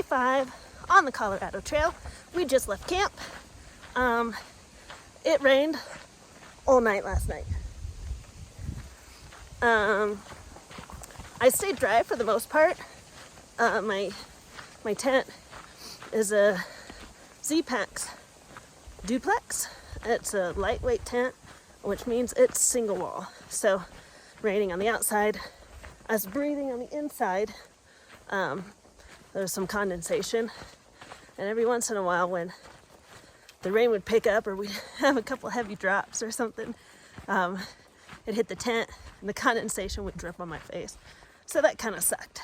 8:45 on the Colorado Trail. We just left camp. It rained all night last night. I stayed dry for the most part. My tent is a Z-Pax duplex. It's a lightweight tent, which means it's single wall. So raining on the outside, us breathing on the inside, there's some condensation. And every once in a while when the rain would pick up or we'd have a couple heavy drops or something, it hit the tent and the condensation would drip on my face. So that kind of sucked.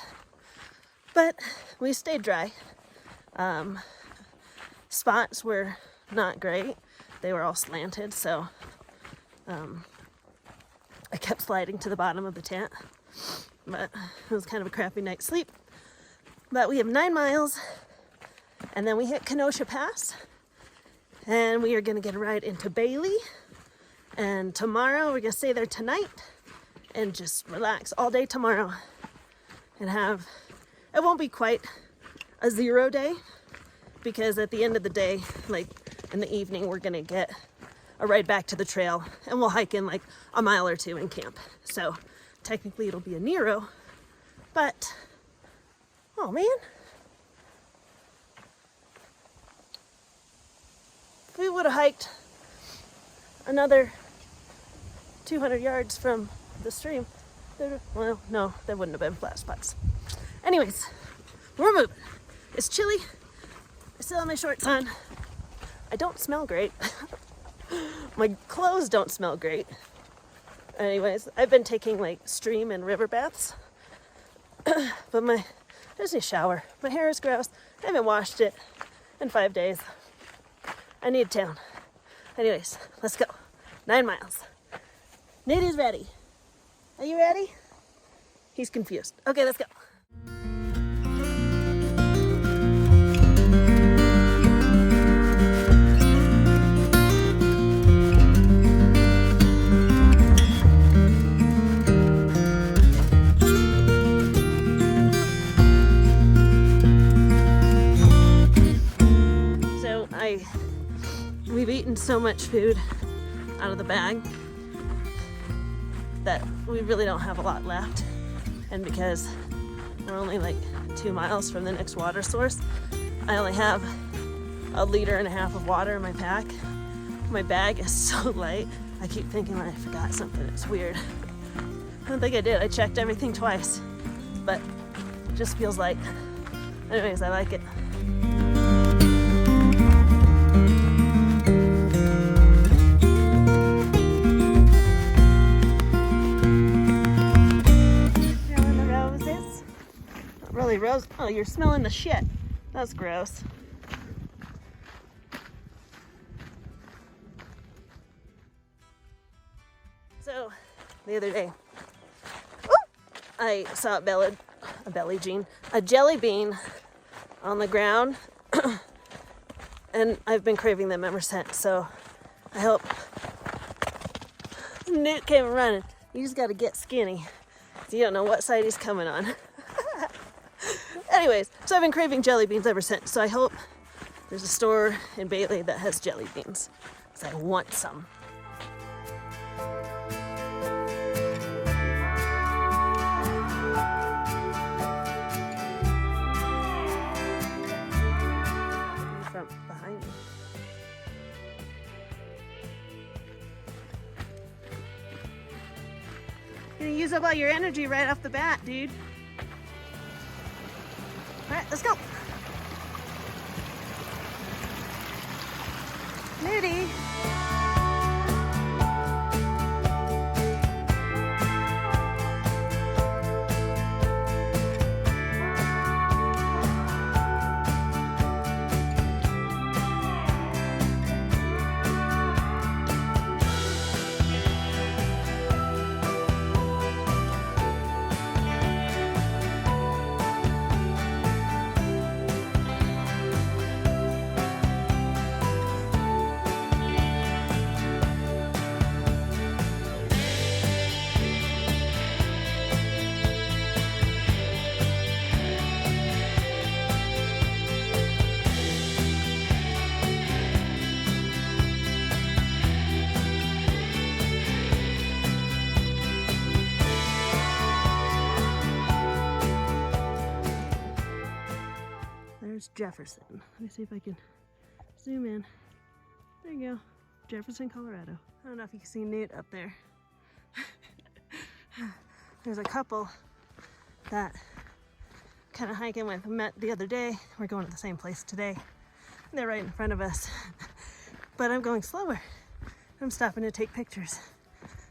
But we stayed dry. Spots were not great. They were all slanted, so I kept sliding to the bottom of the tent. But it was kind of a crappy night's sleep. But we have 9 miles, and then we hit Kenosha Pass, and we are going to get a ride into Bailey. And tomorrow, we're going to stay there tonight and just relax all day tomorrow and have, it won't be quite a 0 day, because at the end of the day, like in the evening, we're going to get a ride back to the trail and we'll hike in like a mile or 2 and camp. So technically it'll be a Nero, but oh man. If we would have hiked another 200 yards from the stream, well, no, there wouldn't have been flat spots. Anyways, we're moving. It's chilly. I still have my shorts on. I don't smell great. My clothes don't smell great. Anyways, I've been taking like stream and river baths. But there's no shower. My hair is gross. I haven't washed it in 5 days. I need town. Anyways, let's go. 9 miles. Nate is ready. Are you ready? He's confused. Okay, let's go. We've eaten so much food out of the bag that we really don't have a lot left. And because we're only like 2 miles from the next water source, I only have 1.5 liters of water in my pack. My bag is so light, I keep thinking I forgot something. It's weird. I don't think I did. I checked everything twice, but it just feels light. Anyways, I like it. Really, Rose? Oh, you're smelling the shit. That's gross. So, the other day, I saw a jelly bean on the ground, and I've been craving them ever since. So, I hope Newt came running. You just got to get skinny, so you don't know what side he's coming on. Anyways, so I've been craving jelly beans ever since, so I hope there's a store in Bailey that has jelly beans, because I want some. From behind me. You're gonna use up all your energy right off the bat, dude. All right, let's go. Nudie. Jefferson. Let me see if I can zoom in. There you go. Jefferson, Colorado. I don't know if you can see Newt up there. There's a couple that kind of hiking with. Met the other day. We're going to the same place today. They're right in front of us. But I'm going slower. I'm stopping to take pictures.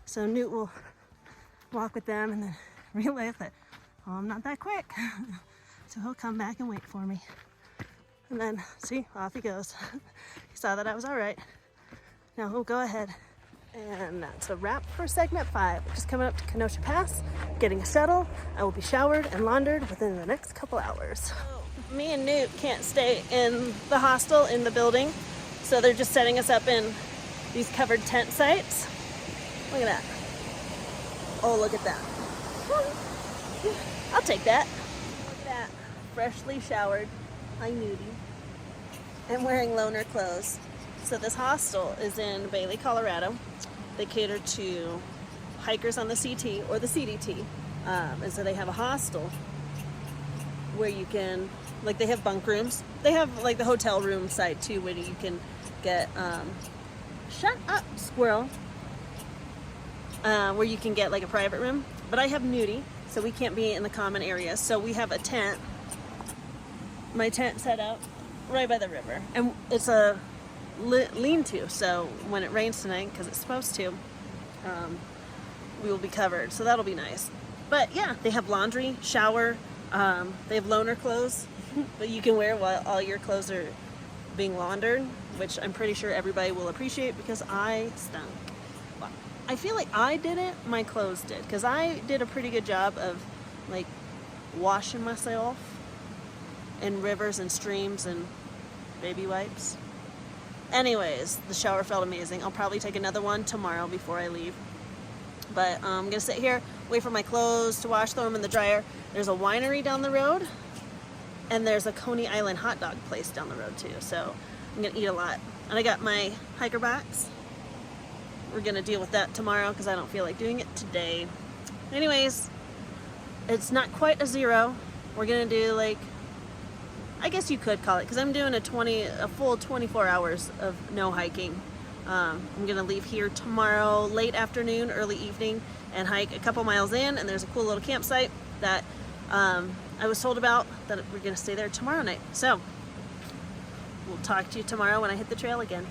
So Newt will walk with them and then realize that, oh, I'm not that quick. So he'll come back and wait for me. And then, see, off he goes. He saw that I was all right. Now he'll go ahead. And that's a wrap for segment 5. Just coming up to Kenosha Pass, getting a shuttle. I will be showered and laundered within the next couple hours. Me and Newt can't stay in the hostel in the building, so they're just setting us up in these covered tent sites. Look at that. Oh, look at that. I'll take that. Look at that. Freshly showered. Hi, Nudie. And wearing loner clothes. So this hostel is in Bailey, Colorado. They cater to hikers on the CT or the CDT. And so they have a hostel where you can, like, they have bunk rooms. They have like the hotel room side too, where you can get, shut up, squirrel. Where you can get like a private room. But I have Nudie, so we can't be in the common areas. So we have a tent, my tent set up right by the river. And it's a lean-to, so when it rains tonight, because it's supposed to, we will be covered, so that'll be nice. But yeah, they have laundry, shower, they have loaner clothes that you can wear while all your clothes are being laundered, which I'm pretty sure everybody will appreciate because I stunk. Well, I feel like I didn't, my clothes did, because I did a pretty good job of like washing myself in rivers and streams and baby wipes. Anyways, the shower felt amazing. I'll probably take another one tomorrow before I leave. But I'm gonna sit here, wait for my clothes to wash, throw them in the dryer. There's a winery down the road, and there's a Coney Island hot dog place down the road too. So I'm gonna eat a lot. And I got my hiker box. We're gonna deal with that tomorrow because I don't feel like doing it today. Anyways, it's not quite a 0. We're gonna do like, I guess you could call it, because I'm doing a full 24 hours of no hiking. I'm gonna leave here tomorrow late afternoon, early evening, and hike a couple miles in, and there's a cool little campsite that I was told about that we're gonna stay there tomorrow night. So we'll talk to you tomorrow when I hit the trail again.